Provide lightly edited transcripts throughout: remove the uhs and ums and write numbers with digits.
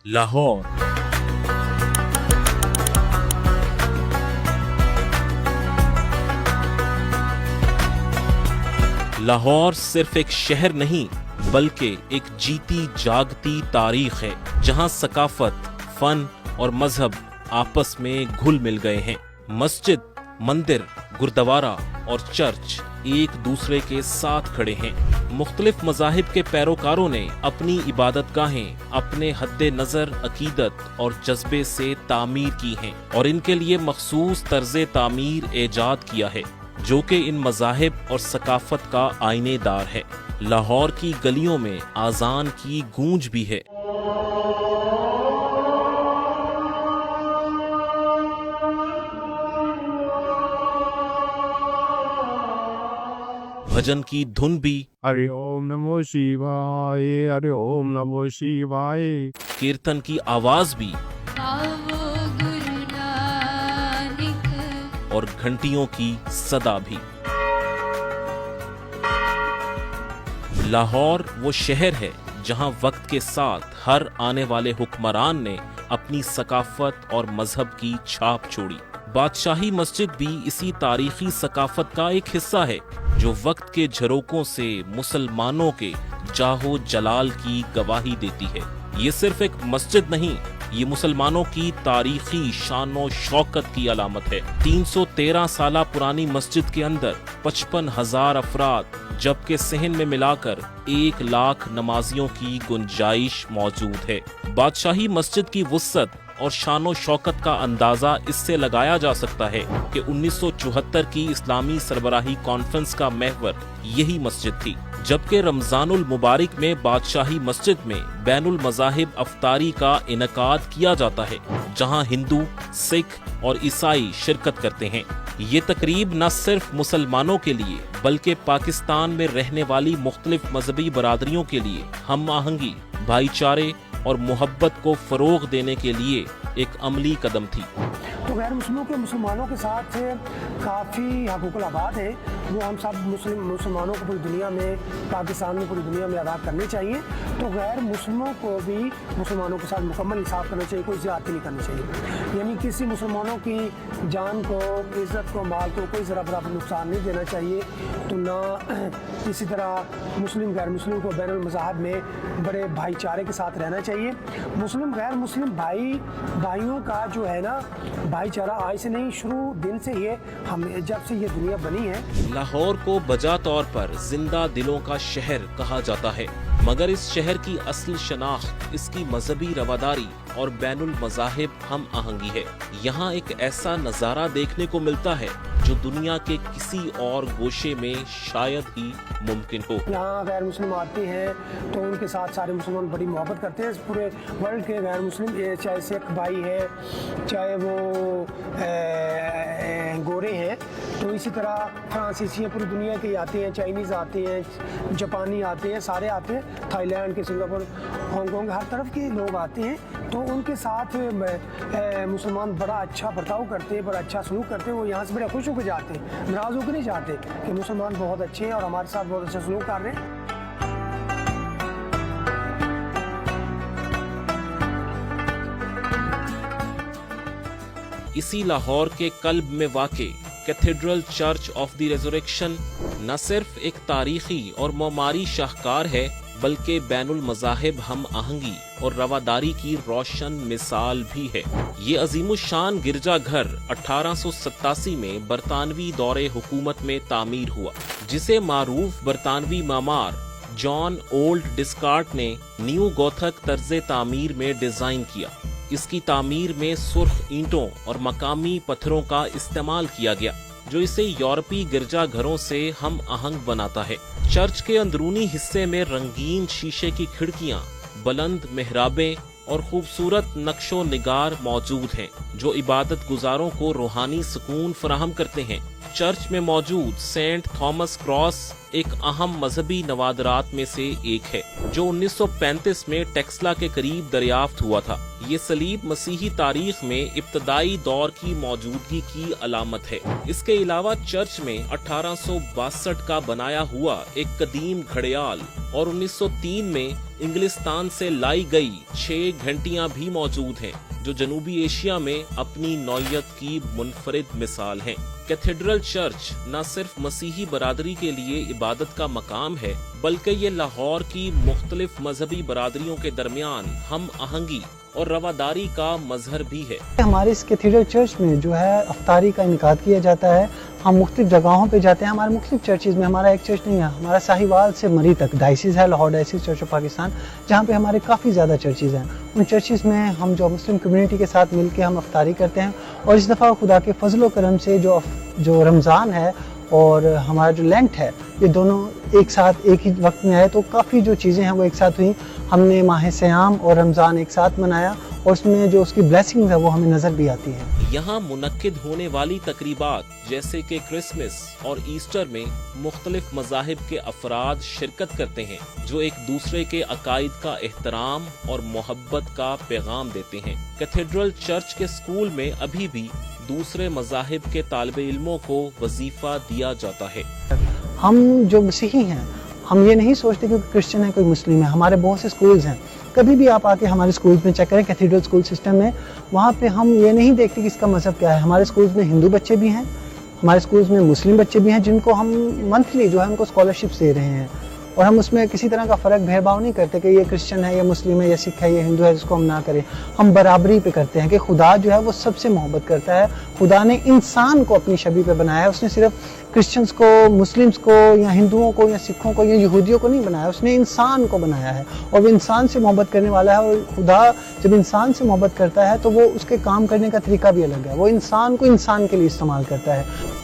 لاہور لاہور صرف ایک شہر نہیں بلکہ ایک جیتی جاگتی تاریخ ہے جہاں ثقافت، فن اور مذہب آپس میں گھل مل گئے ہیں۔ مسجد، مندر، گردوارہ اور چرچ ایک دوسرے کے ساتھ کھڑے ہیں۔ مختلف مذاہب کے پیروکاروں نے اپنی عبادت گاہیں اپنے حد نظر، عقیدت اور جذبے سے تعمیر کی ہیں اور ان کے لیے مخصوص طرز تعمیر ایجاد کیا ہے جو کہ ان مذاہب اور ثقافت کا آئینے دار ہے۔ لاہور کی گلیوں میں آذان کی گونج بھی ہے، بھجن کی دھن بھی، ہری اوم نمو شیوائے، ہری اوم نمو شیوائے، کیرتن کی آواز بھی اور گھنٹیوں کی صدا بھی۔ لاہور وہ شہر ہے جہاں وقت کے ساتھ ہر آنے والے حکمران نے اپنی ثقافت اور مذہب کی چھاپ چھوڑی۔ بادشاہی مسجد بھی اسی تاریخی ثقافت کا ایک حصہ ہے جو وقت کے جھروکوں سے مسلمانوں کے جاہ و جلال کی گواہی دیتی ہے۔ یہ صرف ایک مسجد نہیں، یہ مسلمانوں کی تاریخی شان و شوکت کی علامت ہے۔ 313 سالہ پرانی مسجد کے اندر 55,000 افراد جبکہ صحن میں ملا کر 1,00,000 نمازیوں کی گنجائش موجود ہے۔ بادشاہی مسجد کی وسعت اور شان و شوکت کا اندازہ اس سے لگایا جا سکتا ہے کہ 1974 کی اسلامی سربراہی کانفرنس کا محور یہی مسجد تھی، جبکہ رمضان المبارک میں بادشاہی مسجد میں بین المذاہب افطاری کا انعقاد کیا جاتا ہے جہاں ہندو، سکھ اور عیسائی شرکت کرتے ہیں۔ یہ تقریب نہ صرف مسلمانوں کے لیے بلکہ پاکستان میں رہنے والی مختلف مذہبی برادریوں کے لیے ہم آہنگی، بھائی چارے اور محبت کو فروغ دینے کے لیے ایک عملی قدم تھی۔ تو غیر مسلموں کے مسلمانوں کے ساتھ کافی حقوق العباد ہیں، وہ ہم سب مسلمانوں کو پوری دنیا میں، پاکستان میں، پوری دنیا میں ادا کرنے چاہیے۔ تو غیر مسلموں کو بھی مسلمانوں کے ساتھ مکمل انصاف کرنا چاہیے، کوئی زیادتی نہیں کرنی چاہیے، یعنی کسی مسلمانوں کی جان کو، عزت کو، مال کو کوئی ذرا برابر نقصان نہیں دینا چاہیے۔ تو نہ اسی طرح مسلم غیر مسلم کو بین المذاہب میں بڑے بھائی چارے کے ساتھ رہنا چاہیے۔ مسلم غیر مسلم بھائیوں کا جو ہے نا بھائی چارہ آج سے نہیں، شروع دن سے یہ جب سے یہ دنیا بنی ہے۔ لاہور کو بجا طور پر زندہ دلوں کا شہر کہا جاتا ہے، مگر اس شہر کی اصل شناخت اس کی مذہبی رواداری اور بین المذاہب ہم آہنگی ہے۔ یہاں ایک ایسا نظارہ دیکھنے کو ملتا ہے جو دنیا کے کسی اور گوشے میں شاید ہی ممکن ہو۔ یہاں غیر مسلم آتے ہیں تو ان کے ساتھ سارے مسلمان بڑی محبت کرتے ہیں۔ پورے ورلڈ کے غیر مسلم، چاہے سکھ بھائی ہے، چاہے وہ گورے ہیں، تو اسی طرح فرانسیسی پوری دنیا کے آتے ہیں، چائنیز آتے ہیں، جاپانی آتے ہیں، سارے آتے ہیں، تھائی لینڈ کے، سنگاپور، ہانگ کانگ، ہر طرف کے لوگ آتے ہیں۔ تو ان کے ساتھ مسلمان بڑا اچھا برتاؤ کرتے ہیں، بڑا اچھا سلوک کرتے ہیں۔ وہ یہاں سے بڑے خوش ہو کے جاتے ہیں، ناراض ہو کے نہیں جاتے کہ مسلمان بہت اچھے ہیں اور ہمارے ساتھ بہت اچھا سلوک کر رہے ہیں۔ اسی لاہور کے قلب میں واقع cathedral church of the resurrection نہ صرف ایک تاریخی اور معماری شاہکار ہے بلکہ بین المذاہب ہم آہنگی اور رواداری کی روشن مثال بھی ہے۔ یہ عظیم الشان گرجا گھر 1887 میں برطانوی دور حکومت میں تعمیر ہوا، جسے معروف برطانوی معمار جان اولڈ ڈسکارٹ نے نیو گوتھک طرز تعمیر میں ڈیزائن کیا۔ اس کی تعمیر میں سرخ اینٹوں اور مقامی پتھروں کا استعمال کیا گیا جو اسے یورپی گرجا گھروں سے ہم آہنگ بناتا ہے۔ چرچ کے اندرونی حصے میں رنگین شیشے کی کھڑکیاں، بلند محرابیں اور خوبصورت نقش و نگار موجود ہیں جو عبادت گزاروں کو روحانی سکون فراہم کرتے ہیں۔ چرچ میں موجود سینٹ تھامس کراس ایک اہم مذہبی نوادرات میں سے ایک ہے جو 1935 میں ٹیکسلا کے قریب دریافت ہوا تھا۔ یہ सलीब मसीही तारीख में इब्तदाई दौर की मौजूदगी की अलामत है। इसके अलावा चर्च में 1862 का बनाया हुआ एक कदीम घड़ियाल और 1903 में इंग्लिस्तान से लाई गई 6 घंटियां भी मौजूद हैं, जो जनूबी एशिया में अपनी नौयत की मुनफरिद मिसाल हैं। कैथेड्रल चर्च न सिर्फ मसीही बरादरी के लिए इबादत का मकाम है, बल्कि ये लाहौर की मुख्तलिफ मजहबी बरादरियों के दरमियान हम आहंगी और रवादारी का मजहर भी है। हमारे इस कैथेड्रल चर्च में जो है अफ्तारी का इनकाद किया जाता है। हम मुख्तलिफ जगहों पे जाते हैं। हमारे मुख्तलिफ चर्चेज़ में, हमारा एक चर्च नहीं है, हमारा साहिवाल से मरी तक डायसिस है, Lahore diocese church of Pakistan, जहाँ पे हमारे काफ़ी ज़्यादा चर्चेज़ हैं। उन चर्चेज़ में हम जो मुस्लिम कम्युनिटी के साथ मिल के हम अफ्तारी करते हैं। और इस दफ़ा खुदा के फजल व करम से जो रमज़ान है और हमारा जो लेंट है, ये दोनों एक साथ एक ही वक्त में आए, तो काफ़ी जो चीज़ें हैं वो एक साथ हुई। हमने माह सियाम और रमज़ान एक साथ मनाया और उसमें जो उसकी ब्लेसिंग्स है वो हमें नज़र भी आती है। यहाँ मुनक्किद होने वाली तकरीबात जैसे कि क्रिसमस और ईस्टर में मुख्तलिफ मज़ाहिब के अफराद शिरकत करते हैं, जो एक दूसरे के अकायद का एहतराम और मोहब्बत का पैगाम देते हैं। कैथेड्रल चर्च के स्कूल में अभी भी दूसरे मज़ाहिब के तालिब इल्मों को वजीफा दिया जाता है। हम जो मसीही हैं, हम ये नहीं सोचते कि कोई क्रिश्चियन है कोई मुस्लिम है। हमारे बहुत से स्कूल्स हैं, कभी भी आप आके हमारे स्कूल्स में चेक करें, कैथेड्रल स्कूल सिस्टम में, वहाँ पे हम ये नहीं देखते कि इसका मज़हब क्या है। हमारे स्कूल्स में हिंदू बच्चे भी हैं, हमारे स्कूल्स में मुस्लिम बच्चे भी हैं, जिनको हम मंथली जो है उनको स्कॉलरशिप्स दे रहे हैं। और हम उसमें किसी तरह का फ़र्क भेदभाव नहीं करते कि ये क्रिश्चियन है, ये मुस्लिम है, ये सिख है, ये हिंदू है, जिसको हम ना करें। हम बराबरी पे करते हैं कि खुदा जो है वो सबसे मोहब्बत करता है। खुदा ने इंसान को अपनी छवि पे बनाया है। उसने सिर्फ क्रिश्चियंस को, मुस्लिम्स को या हिंदुओं को या सिखों को या यहूदियों को नहीं बनाया, उसने इंसान को बनाया है। और वो इंसान से मोहब्बत करने वाला है। और खुदा जब इंसान से मोहब्बत करता है तो वो उसके काम करने का तरीका भी अलग है। वो इंसान को इंसान के लिए इस्तेमाल करता है।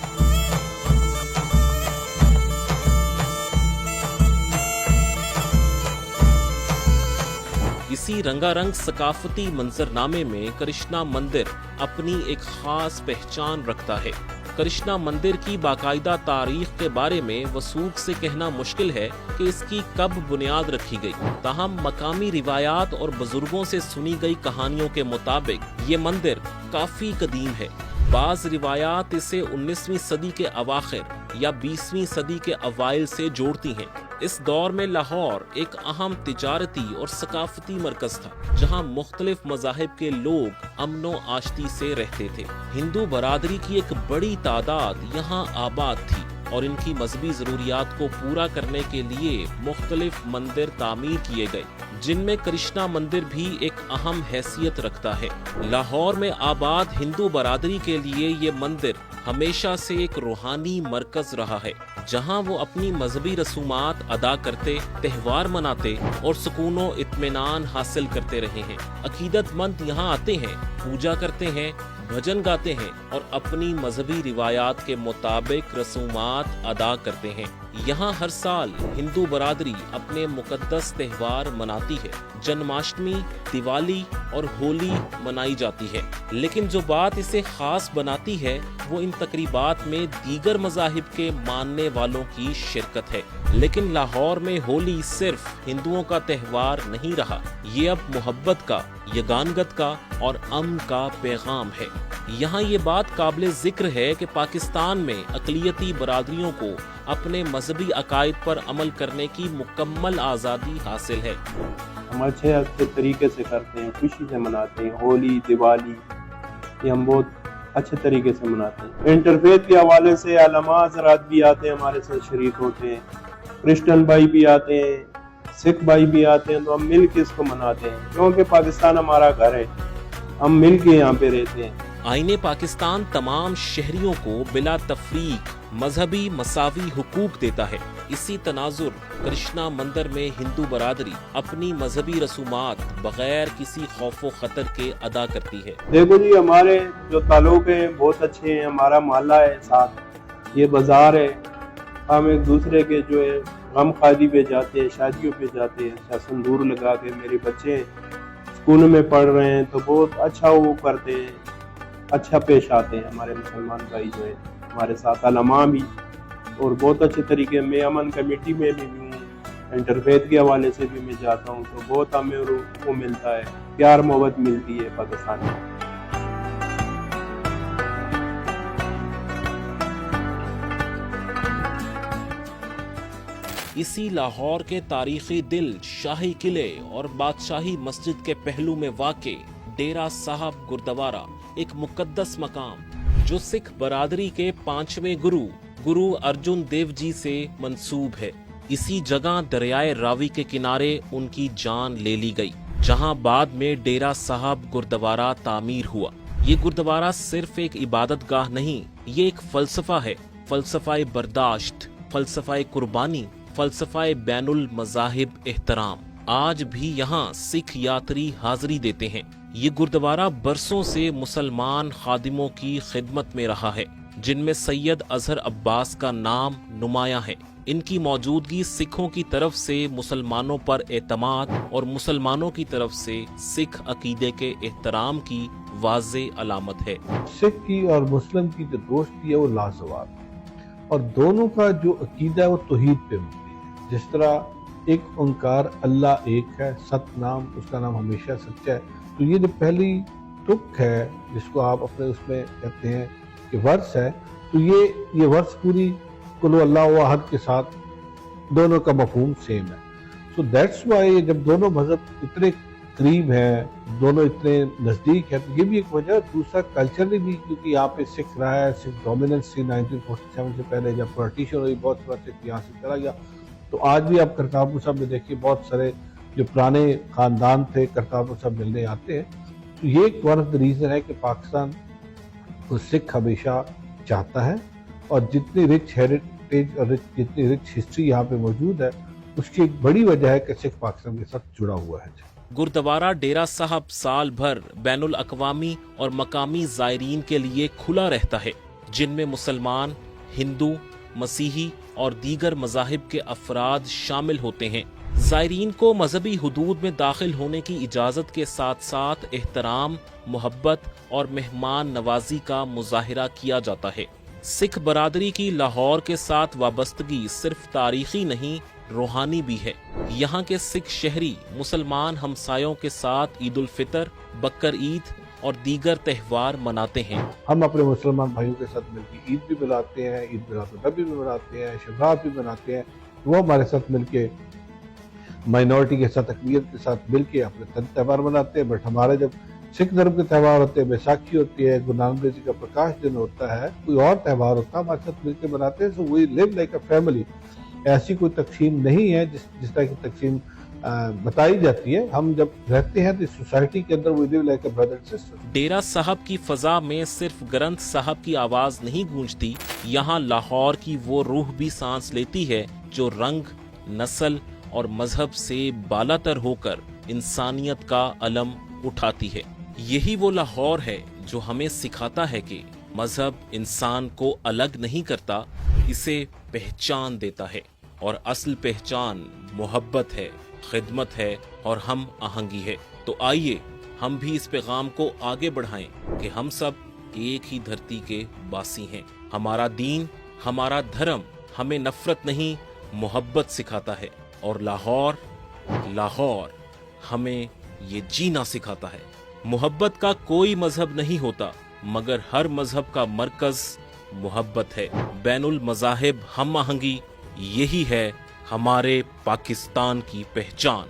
इसी रंगारंग सकाफती मंजरनामे में कृष्णा मंदिर अपनी एक खास पहचान रखता है। कृष्णा मंदिर की बाकायदा तारीख के बारे में वसूख से कहना मुश्किल है कि इसकी कब बुनियाद रखी गई। ताहम मकामी रिवायात और बुजुर्गों से सुनी गई कहानियों के मुताबिक ये मंदिर काफी कदीम है। बाज रिवायात इसे 19वीं सदी के अवाखिर या 20वीं सदी के अवाइल से जोड़ती हैं। इस दौर में लाहौर एक अहम तिजारती और सकाफती मरकज था, जहां मुख्तलिफ मज़ाहिब के लोग अमनो आश्ती से रहते थे। हिंदू बरादरी की एक बड़ी तादाद यहाँ आबाद थी और इनकी मजहबी ज़रूरियात को पूरा करने के लिए मुख्तलिफ मंदिर तामीर किए गए, जिनमें कृष्णा मंदिर भी एक अहम हैसियत रखता है। लाहौर में आबाद हिंदू बरादरी के लिए ये मंदिर हमेशा से एक रूहानी मरकज रहा है, जहां वो अपनी मजहबी रसूमात अदा करते, त्यौहार मनाते और सुकूनो इत्मीनान हासिल करते रहे हैं। अकीदतमंद यहाँ आते हैं, पूजा करते हैं, भजन गाते हैं और अपनी मजहबी रिवायात के मुताबिक रसूमात अदा करते हैं। यहाँ हर साल हिंदू बरादरी अपने मुकद्दस त्यौहार मनाती है। जन्माष्टमी, दिवाली और होली मनाई जाती है, लेकिन जो बात इसे खास बनाती है वो इन तकरीबात में दीगर मज़ाहिब के मानने वालों की शिरकत है। लेकिन लाहौर में होली सिर्फ हिंदुओं का त्यौहार नहीं रहा, ये अब मोहब्बत का, यगानगत का और अमन का पैगाम है। यहाँ ये बात काबिल जिक्र है कि पाकिस्तान में अक़लियती बरादरियों को अपने मजहबी अकायद पर अमल करने की मुकम्मल आज़ादी हासिल है। हम अच्छे तरीके से करते हैं, खुशी से मनाते हैं। होली, दिवाली ये हम बहुत अच्छे तरीके से मनाते हैं। इंटरफेथ के हवाले से उलमा हज़रात भी आते हैं, हमारे साथ शरीक होते हैं। क्रिश्चियन भाई भी आते हैं, सिख भाई भी आते हैं, तो हम मिल के इसको मनाते हैं, क्योंकि पाकिस्तान हमारा घर है, हम मिल के यहाँ पे रहते हैं। आईने पाकिस्तान तमाम शहरियों को बिला तफरीक मजहबी मसावी हुकूक देता है। इसी तनाजुर कृष्णा मंदिर में हिंदू बरादरी अपनी मजहबी रसूमात बगैर किसी खौफ व खतर के अदा करती है। देखो जी, हमारे जो ताल्लुक है बहुत अच्छे हैं। हमारा मोहल्ला है साथ, ये बाजार है। हम एक दूसरे के जो है गम खादी पे जाते हैं, शादियों पे जाते हैं, संदूर लगा के। मेरे बच्चे स्कूल में पढ़ रहे हैं तो बहुत अच्छा वो करते हैं, अच्छा पेश आते हैं। हमारे मुसलमान भाई जो है हमारे साथ उलमा भी, और बहुत अच्छे तरीके में अमन कमेटी में भी हूँ, इंटरफेथ के हवाले से भी मैं जाता हूँ तो बहुत हमें वो मिलता है, प्यार मोहब्बत मिलती है पाकिस्तान में। इसी लाहौर के तारीखी दिल शाही किले और बादशाही मस्जिद के पहलू में वाक़े डेरा साहब गुरुद्वारा एक मुकद्दस मकाम जो सिख बरादरी के 5वें गुरु अर्जुन देव जी से मंसूब है। इसी जगह दरियाए रावी के किनारे उनकी जान ले ली गई, जहां बाद में डेरा साहब गुरुद्वारा तामीर हुआ। ये गुरुद्वारा सिर्फ एक इबादत गाह नहीं, ये एक फलसफा है, फलसफाए बर्दाश्त, फलसफाए कुर्बानी, फलसफाए बैनुल मज़ाहिब एहतराम। आज भी यहाँ सिख यात्री हाजिरी देते हैं। ये गुरुद्वारा बरसों से मुसलमान खादिमों की खिदमत में रहा है, जिनमें सैयद अजहर अब्बास का नाम नुमाया है। इनकी मौजूदगी सिखों की तरफ से मुसलमानों पर एतमाद और मुसलमानों की तरफ से सिख अकीदे के एहतराम की वाज़े अलामत है। सिख की और मुस्लिम की जो दोस्ती है वो लाजवाब है, और दोनों का जो अकीदा है वो तौहीद पे मबनी है। जिस तरह एक ओंकार अल्लाह एक है, सतनाम, उसका नाम हमेशा सच्चा है। तो ये जो पहली तुक है जिसको आप अपने उसमें कहते हैं कि वर्स है, तो ये वर्स पूरी कुल अल्लाह अहद के साथ दोनों का मफहूम सेम है। सो दैट्स वाई जब दोनों मजहब इतने करीब हैं, दोनों इतने नज़दीक है, तो ये भी एक वजह। दूसरा कल्चरली भी, क्योंकि यहाँ पे सिख रहा है, सिख डोमिनेंस थी 1947 से पहले, जब पार्टीशन हुई बहुत सारा सिख यहाँ से चला गया। तो आज भी आप करतारपुर साहब में देखिए बहुत सारे जो पुराने खानदान थे करतारपुर साहब मिलने आते हैं। तो ये एक वन ऑफ द रीज़न है कि पाकिस्तान को सिख हमेशा चाहता है, और जितनी रिच हेरिटेज और जितनी रिच हिस्ट्री यहाँ पे मौजूद है, उसकी एक बड़ी वजह है कि सिख पाकिस्तान के साथ जुड़ा हुआ है। गुरुद्वारा डेरा साहब साल भर बैनुल अक़वामी और मकामी ज़ायरीन के लिए खुला रहता है, जिनमें मुसलमान, हिंदू, मसीही और दीगर मज़ाहिब के अफराद शामिल होते हैं। ज़ायरीन को मजहबी हुदूद में दाखिल होने की इजाज़त के साथ साथ एहतराम, मोहब्बत और मेहमान नवाजी का मुजाहिरा किया जाता है। सिख बरादरी की लाहौर के साथ वाबस्तगी सिर्फ तारीखी नहीं, रूहानी भी है। यहाँ के सिख शहरी मुसलमान हमसायों के साथ ईद उल फितर, बकर ईद और दीगर त्यौहार मनाते हैं। हम अपने मुसलमान भाइयों के साथ मिलकर ईद भी मनाते हैं, ईद मिलादुन्नबी भी मनाते हैं, शब भी मनाते हैं। वो हमारे साथ मिलके माइनॉरिटी के साथ, अक़लियत के साथ मिलके अपने त्यौहार मनाते हैं। बट हमारे जब सिख धर्म के त्यौहार होते हैं, बैसाखी होती है, गुरु नानक देव जी का प्रकाश दिन होता है, कोई और त्यौहार होता है, हमारे साथ मिलकर मनाते हैं। So we live like a family. ऐसी कोई तकसीम नहीं है जिस तरह की तकसीम बताई जाती है। हम जब रहते हैं तो सोसाइटी के अंदर we live like a brother and sister. Dera Sahab की फजा में सिर्फ ग्रंथ साहब की आवाज नहीं गूंजती, यहाँ लाहौर की वो रूह भी सांस लेती है जो रंग, नस्ल और मजहब से बालातर होकर इंसानियत का अलम उठाती है। यही वो लाहौर है जो हमें सिखाता है कि मजहब इंसान को अलग नहीं करता, इसे पहचान देता है, और असल पहचान मोहब्बत है, खिदमत है और हम आहंगी है। तो आइए हम भी इस पैगाम को आगे बढ़ाएं कि हम सब एक ही धरती के वासी हैं। हमारा दीन, हमारा धर्म हमें नफरत नहीं, मोहब्बत सिखाता है, और लाहौर हमें ये जीना सिखाता है। मोहब्बत का कोई मजहब नहीं होता, मगर हर मजहब का मरकज मोहब्बत है। बैनुल मज़ाहिब हम आहंगी, यही है हमारे पाकिस्तान की पहचान।